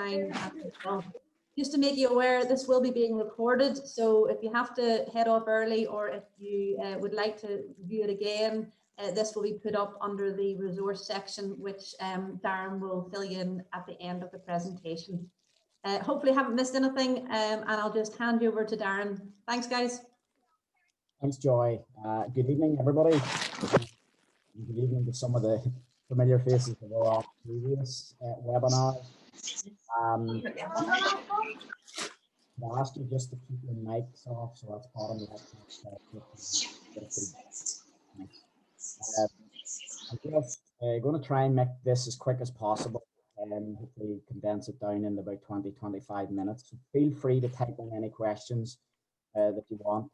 online as well. Just to make you aware, this will be being recorded, so if you have to head off early or if you would like to view it again, this will be put up under the resource section, which Darren will fill you in at the end of the presentation. Hopefully I haven't missed anything, and I'll just hand you over to Darren. Thanks, guys. Thanks, Joy. Good evening, everybody. Good evening to some of the familiar faces of our previous webinar. I'll ask you just to keep your mics off, so that's bottom left. I'm just going to try and make this as quick as possible and hopefully condense it down in about 20-25 minutes. So feel free to type in any questions that you want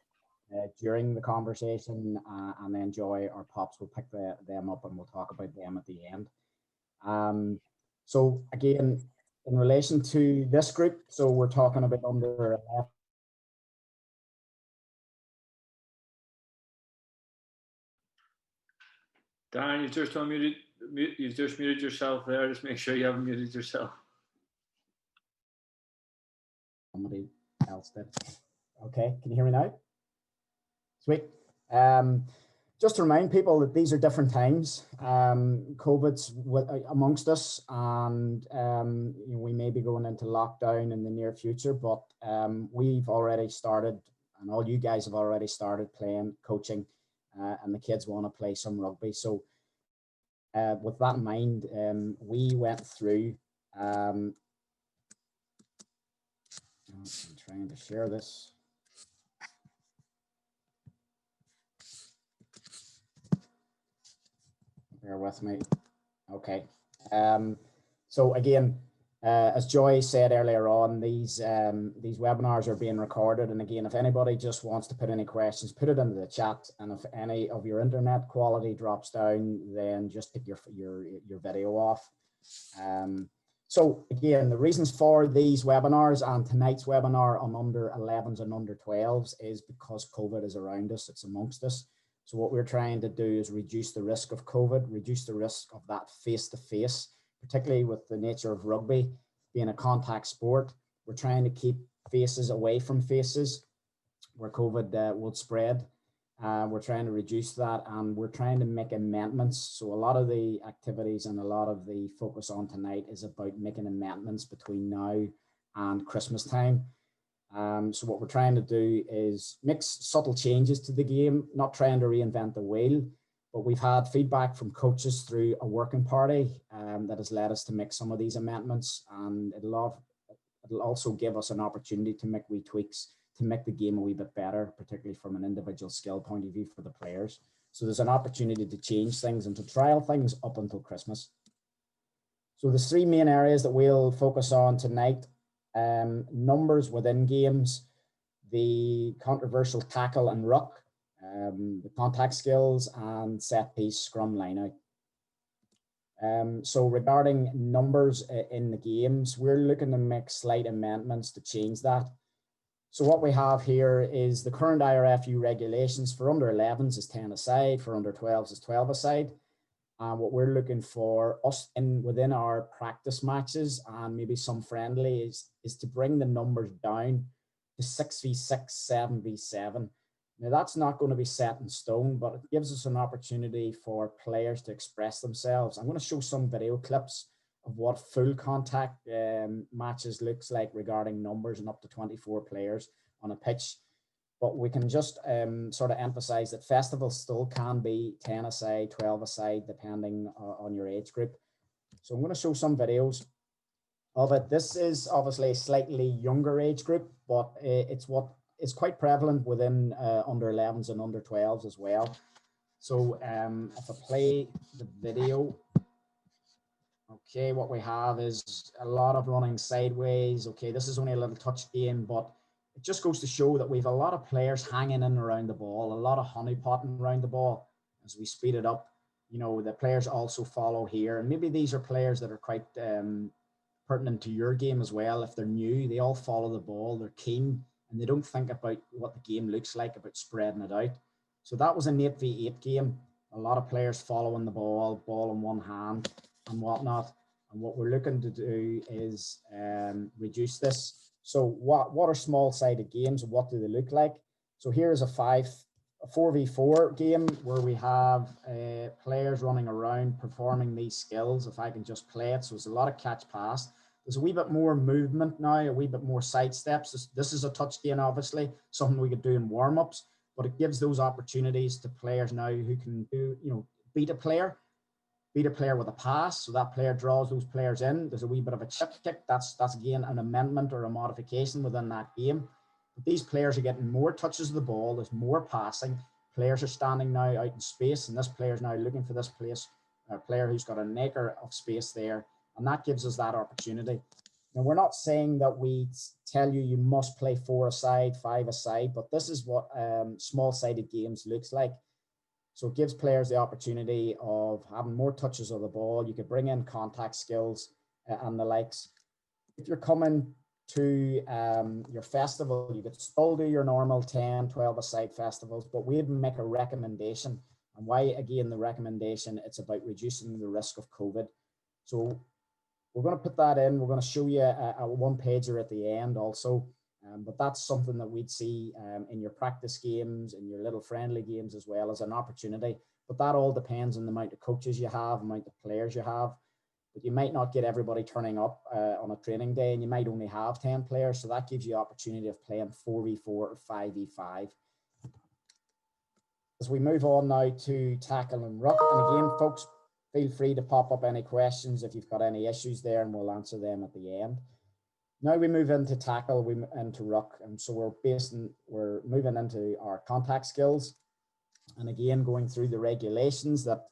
during the conversation, and then Joy or Pops will pick them up and we'll talk about them at the end. So again, in relation to this group, so we're talking about under 11. Darren, you've just unmuted. You've just muted yourself there. Just make sure you haven't muted yourself. Somebody else did. Okay, can you hear me now? Sweet. Just to remind people that these are different times. COVID's amongst us, and we may be going into lockdown in the near future, but we've already started, and all you guys have already started playing, coaching, and the kids want to play some rugby. So with that in mind, we went through, I'm trying to share this. Bear with me. Okay. So again, as Joy said earlier on, these webinars are being recorded. And again, if anybody just wants to put any questions, put it into the chat. And if any of your internet quality drops down, then just take your video off. So again, the reasons for these webinars and tonight's webinar on under 11s and under 12s is because COVID is around us, it's amongst us. So what we're trying to do is reduce the risk of COVID, reduce the risk of that face-to-face, particularly with the nature of rugby being a contact sport. We're trying to keep faces away from faces where COVID would spread. We're trying to reduce that, and we're trying to make amendments. So a lot of the activities and a lot of the focus on tonight is about making amendments between now and Christmas time. So what we're trying to do is make subtle changes to the game, not trying to reinvent the wheel, but we've had feedback from coaches through a working party that has led us to make some of these amendments, and it'll also give us an opportunity to make wee tweaks to make the game a wee bit better, particularly from an individual skill point of view for the players. So there's an opportunity to change things and to trial things up until Christmas. So the three main areas that we'll focus on tonight: numbers within games, the controversial tackle and ruck, the contact skills, and set piece scrum lineout. So regarding numbers in the games, we're looking to make slight amendments to change that. So what we have here is the current IRFU regulations for under 11s is 10 aside, for under 12s is 12 aside. What we're looking for us within our practice matches and maybe some friendlies is to bring the numbers down to 6v6, 7v7. Now that's not going to be set in stone, but it gives us an opportunity for players to express themselves. I'm going to show some video clips of what full contact matches looks like regarding numbers and up to 24 players on a pitch. But we can just sort of emphasize that festivals still can be 10 aside, 12 aside, depending on your age group. So I'm going to show some videos of it. This is obviously a slightly younger age group, but it's what is quite prevalent within under 11s and under 12s as well. So if I play the video, okay, what we have is a lot of running sideways. Okay, this is only a little touch game, but it just goes to show that we've a lot of players hanging in around the ball, a lot of honeypotting around the ball. As we speed it up, you know, the players also follow here. And maybe these are players that are quite pertinent to your game as well. If they're new, they all follow the ball, they're keen, and they don't think about what the game looks like, about spreading it out. So that was an 8v8 game. A lot of players following the ball in one hand and whatnot. And what we're looking to do is reduce this. So what are small-sided games and what do they look like? So here's a 4v4 game where we have players running around performing these skills. If I can just play it. So it's a lot of catch pass. There's a wee bit more movement now, a wee bit more side steps. This is a touch game, obviously, something we could do in warm-ups, but it gives those opportunities to players now who can do, beat a player with a pass. So that player draws those players in. There's a wee bit of a chip kick. That's again an amendment or a modification within that game. But these players are getting more touches of the ball. There's more passing. Players are standing now out in space, and this player is now looking for this player who's got an acre of space there. And that gives us that opportunity. Now, we're not saying that we tell you must play 4 aside, 5 aside, but this is what small-sided games looks like. So it gives players the opportunity of having more touches of the ball. You could bring in contact skills and the likes. If you're coming to your festival, you could still do your normal 10, 12 aside festivals, but we'd make a recommendation. And why, again, the recommendation, it's about reducing the risk of COVID. So we're going to put that in. We're going to show you a one-pager at the end also. But that's something that we'd see in your practice games, in your little friendly games as well as an opportunity. But that all depends on the amount of coaches you have, the amount of players you have. But you might not get everybody turning up on a training day, and you might only have 10 players. So that gives you opportunity of playing 4v4 or 5v5. As we move on now to tackle and ruck, and again, folks, feel free to pop up any questions if you've got any issues there, and we'll answer them at the end. Now we move into tackle, we into ruck, and so we're moving into our contact skills, and again going through the regulations that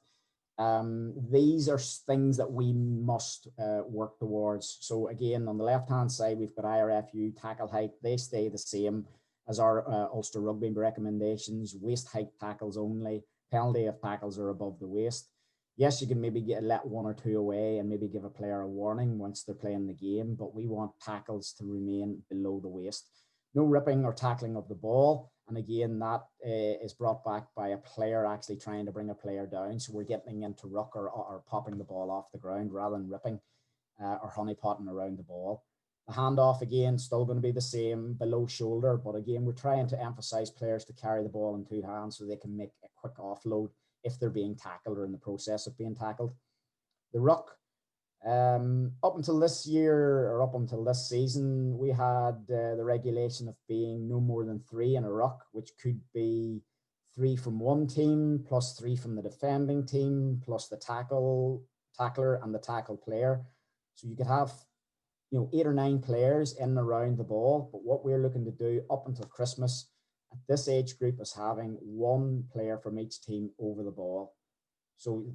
these are things that we must work towards. So again, on the left-hand side, we've got IRFU tackle height. They stay the same as our Ulster Rugby recommendations. Waist height tackles only. Penalty if tackles are above the waist. Yes, you can maybe let 1 or 2 away and maybe give a player a warning once they're playing the game, but we want tackles to remain below the waist. No ripping or tackling of the ball. And again, that is brought back by a player actually trying to bring a player down. So we're getting into ruck or popping the ball off the ground rather than ripping or honeypotting around the ball. The handoff, again, still going to be the same, below shoulder. But again, we're trying to emphasize players to carry the ball in 2 hands so they can make a quick offload if they're being tackled or in the process of being tackled. The ruck, up until this year or up until this season, we had the regulation of being no more than 3 in a ruck, which could be 3 from one team, plus 3 from the defending team, plus the tackler and the tackle player. So you could have 8 or 9 players in and around the ball. But what we're looking to do up until Christmas at this age group is having 1 player from each team over the ball. So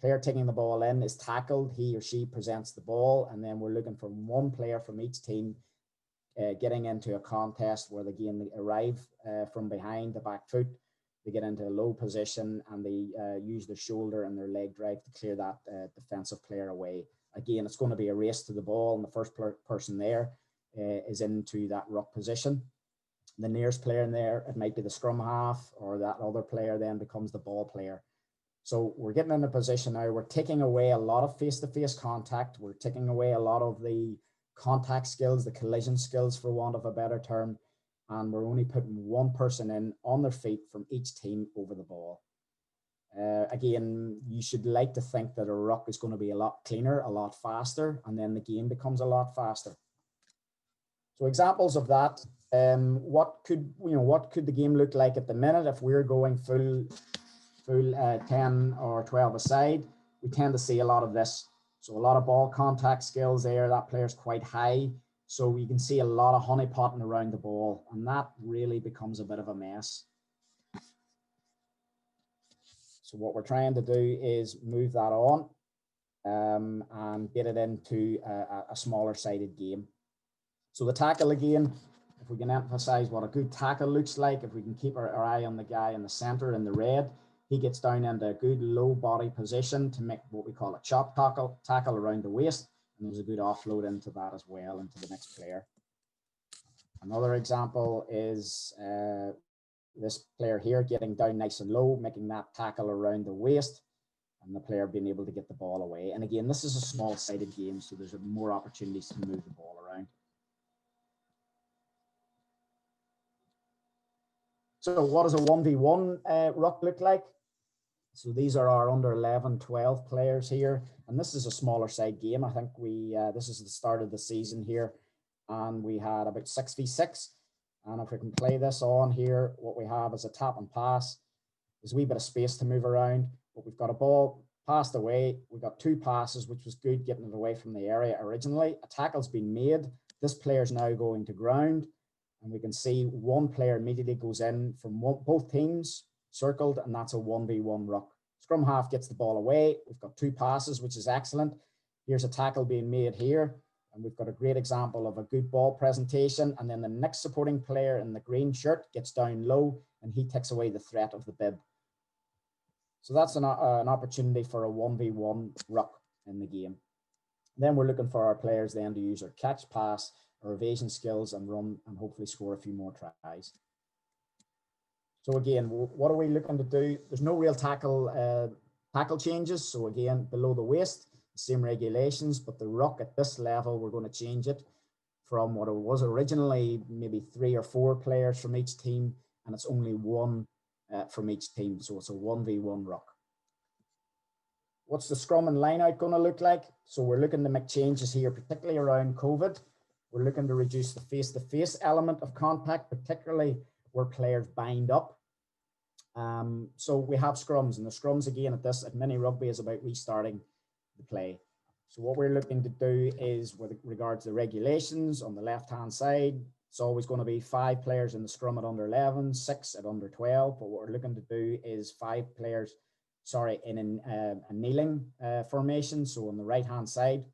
player taking the ball in is tackled, he or she presents the ball, and then we're looking for 1 player from each team getting into a contest where they arrive from behind the back foot. They get into a low position and they use their shoulder and their leg drive to clear that defensive player away. Again, it's going to be a race to the ball, and the first person there is into that ruck position. The nearest player in there, it might be the scrum half, or that other player then becomes the ball player. So we're getting in a position now, we're taking away a lot of face-to-face contact. We're taking away a lot of the contact skills, the collision skills, for want of a better term. And we're only putting 1 person in on their feet from each team over the ball. Again, you should like to think that a ruck is going to be a lot cleaner, a lot faster, and then the game becomes a lot faster. So examples of that, what could the game look like at the minute if we're going full 10 or 12 aside? We tend to see a lot of this. So a lot of ball contact skills there. That player's quite high. So you can see a lot of honeypotting around the ball, and that really becomes a bit of a mess. So what we're trying to do is move that on and get it into a smaller sided game. So the tackle again, if we can emphasize what a good tackle looks like, if we can keep our eye on the guy in the center in the red, he gets down into a good low body position to make what we call a chop tackle around the waist. And there's a good offload into that as well, into the next player. Another example is this player here getting down nice and low, making that tackle around the waist. and the player being able to get the ball away. And again, this is a small-sided game, so there's more opportunities to move the ball around. So what does a 1v1 ruck look like? So these are our under 11, 12 players here. And this is a smaller side game. I think this is the start of the season here. And we had about 6v6. And if we can play this on here, what we have is a tap and pass. There's a wee bit of space to move around, but we've got a ball passed away. We've got 2 passes, which was good, getting it away from the area originally. A tackle's been made. This player's now going to ground. And we can see one player immediately goes in from both teams circled, and that's a 1v1 ruck. Scrum half gets the ball away. We've got 2 passes, which is excellent. Here's a tackle being made here. And we've got a great example of a good ball presentation. And then the next supporting player in the green shirt gets down low and he takes away the threat of the bib. So that's an opportunity for a 1v1 ruck in the game. Then we're looking for our players then to use our catch, pass, or evasion skills and run and hopefully score a few more tries. So again, what are we looking to do? There's no real tackle changes. So again, below the waist, same regulations, but the ruck at this level, we're going to change it from what it was originally, maybe 3 or 4 players from each team, and it's only 1 from each team. So it's a 1v1 ruck. What's the scrum and line out going to look like? So we're looking to make changes here, particularly around COVID. We're looking to reduce the face-to-face element of contact, particularly where players bind up. So we have scrums, and the scrums again at mini rugby is about restarting the play. So what we're looking to do is, with regards to the regulations on the left-hand side, it's always going to be 5 players in the scrum at under 11, 6 at under 12. But what we're looking to do is 5 players, in a kneeling formation. So on the right-hand side,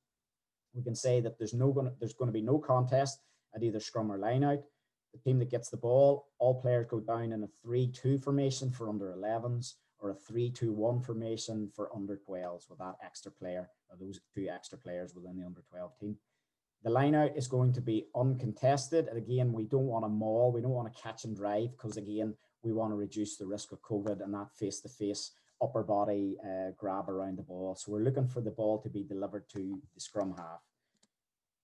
we can say that there's going to be no contest at either scrum or line out. The team that gets the ball, all players go down in a 3-2 formation for under 11s, or a 3-2-1 formation for under 12s with that extra player, or those 2 extra players within the under 12 team. The line out is going to be uncontested. And again, we don't want to maul, we don't want to catch and drive, because again, we want to reduce the risk of COVID and that face-to-face upper body grab around the ball. So we're looking for the ball to be delivered to the scrum half.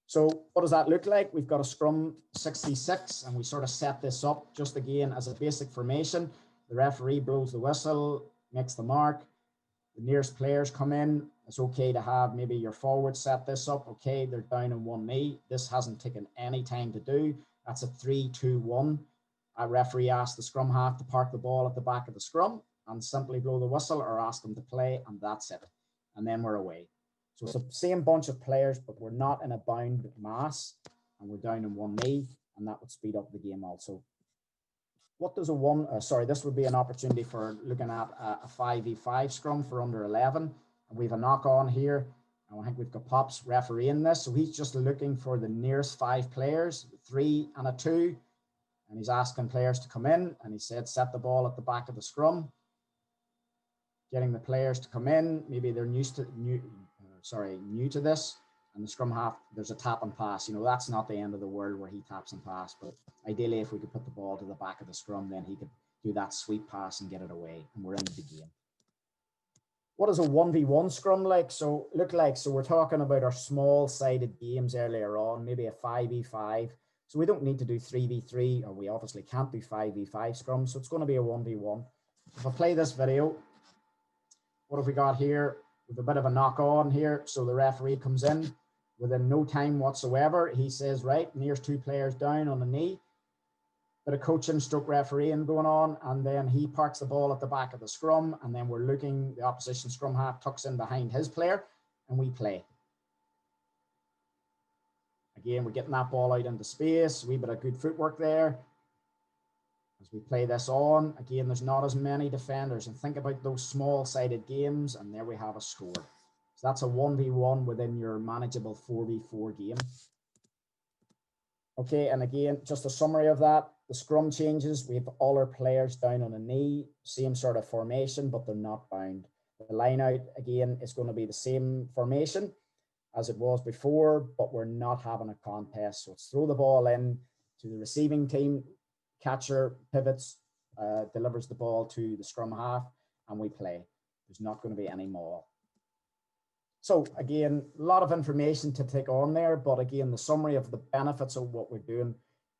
So what does that look like? We've got a scrum 66, and we sort of set this up just again as a basic formation. The referee blows the whistle, makes the mark. The nearest players come in. It's okay to have maybe your forward set this up. Okay, they're down on one knee. This hasn't taken any time to do. That's a 3-2-1. A referee asks the scrum half to park the ball at the back of the scrum and simply blow the whistle or ask them to play, and that's it. And then we're away. So it's the same bunch of players, but we're not in a bound mass, and we're down on one knee, and that would speed up the game also. What does this would be an opportunity for looking at a 5v5 scrum for under 11. And we have a knock on here. And I think we've got Pops refereeing this. So he's just looking for the nearest 5 players, 3 and a 2. And he's asking players to come in, and he said, set the ball at the back of the scrum. Getting the players to come in. Maybe they're new to this, and the scrum half, there's a tap and pass. That's not the end of the world where he taps and pass, but ideally if we could put the ball to the back of the scrum, then he could do that sweep pass and get it away, and we're into the game. What does a 1v1 scrum look like? So we're talking about our small-sided games earlier on, maybe a 5v5. So we don't need to do 3v3, or we obviously can't do 5v5 scrums, so it's going to be a 1v1. If I play this video, what have we got here? With a bit of a knock on here. So the referee comes in within no time whatsoever. He says, right, nearest 2 players down on the knee. Bit of coaching stroke refereeing going on. And then he parks the ball at the back of the scrum. And then we're looking, the opposition scrum half tucks in behind his player, and we play. Again, we're getting that ball out into space. A wee bit of good footwork there. As we play this on, again, there's not as many defenders, and think about those small-sided games, and there we have a score. So that's a 1v1 within your manageable 4v4 game. Okay, and again, just a summary of that. The scrum changes, we have all our players down on a knee, same sort of formation, but they're not bound. The line out, again, is going to be the same formation as it was before, but we're not having a contest. So it's throw the ball in to the receiving team, catcher pivots, delivers the ball to the scrum half, and we play. There's not going to be any more. So again, a lot of information to take on there, but again, the summary of the benefits of what we're doing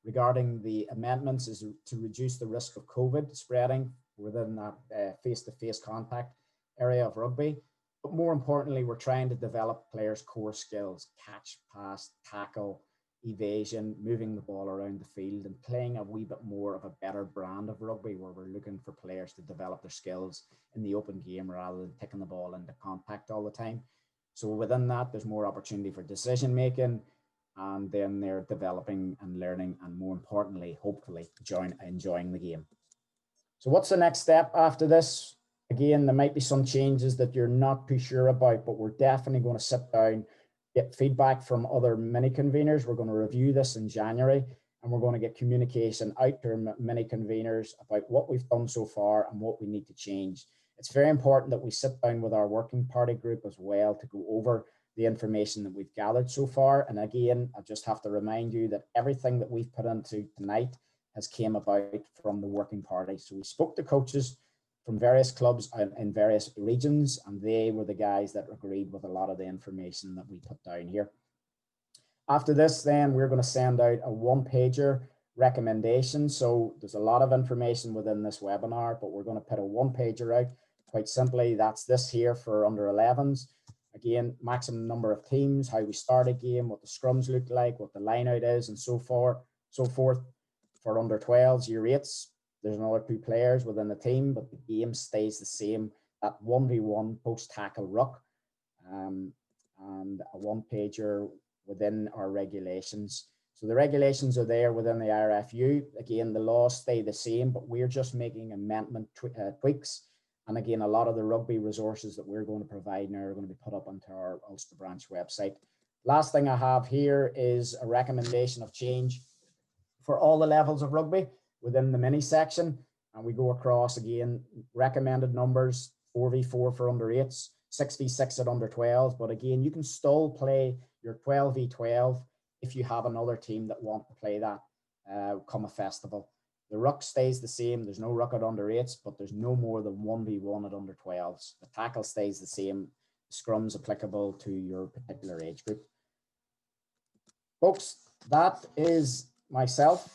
regarding the amendments is to reduce the risk of COVID spreading within that face-to-face contact area of rugby. But more importantly, we're trying to develop players' core skills: catch, pass, tackle, evasion, moving the ball around the field, and playing a wee bit more of a better brand of rugby, where we're looking for players to develop their skills in the open game rather than taking the ball into contact all the time. So within that, there's more opportunity for decision making, and then they're developing and learning, and more importantly, hopefully enjoying the game. So what's the next step after this? Again, there might be some changes that you're not too sure about, but we're definitely going to sit down, get feedback from other mini conveners. We're going to review this in January, and we're going to get communication out to mini conveners about what we've done so far and what we need to change. It's very important that we sit down with our working party group as well to go over the information that we've gathered so far. And again, I just have to remind you that everything that we've put into tonight has came about from the working party. So we spoke to coaches from various clubs in various regions, and they were the guys that agreed with a lot of the information that we put down here. After this, then we're going to send out a one-pager recommendation. So there's a lot of information within this webinar, but we're going to put a one-pager out. Quite simply, that's this here for under 11s. Again, maximum number of teams, how we start a game, what the scrums look like, what the line out is, and so forth. For under 12s, year 8s, there's another 2 players within the team, but the game stays the same. That 1v1 post tackle ruck, and a one-pager within our regulations. So the regulations are there within the RFU. Again, the laws stay the same, but we're just making amendment tweaks. And again, a lot of the rugby resources that we're going to provide now are going to be put up onto our Ulster branch website. Last thing I have here is a recommendation of change for all the levels of rugby within the mini section. And we go across again, recommended numbers, 4v4 for under 8s, 6v6 at under 12s. But again, you can still play your 12v12 if you have another team that want to play that come a festival. The ruck stays the same. There's no ruck at under 8s, but there's no more than 1v1 at under 12s. The tackle stays the same. Scrums applicable to your particular age group. Folks, that is myself.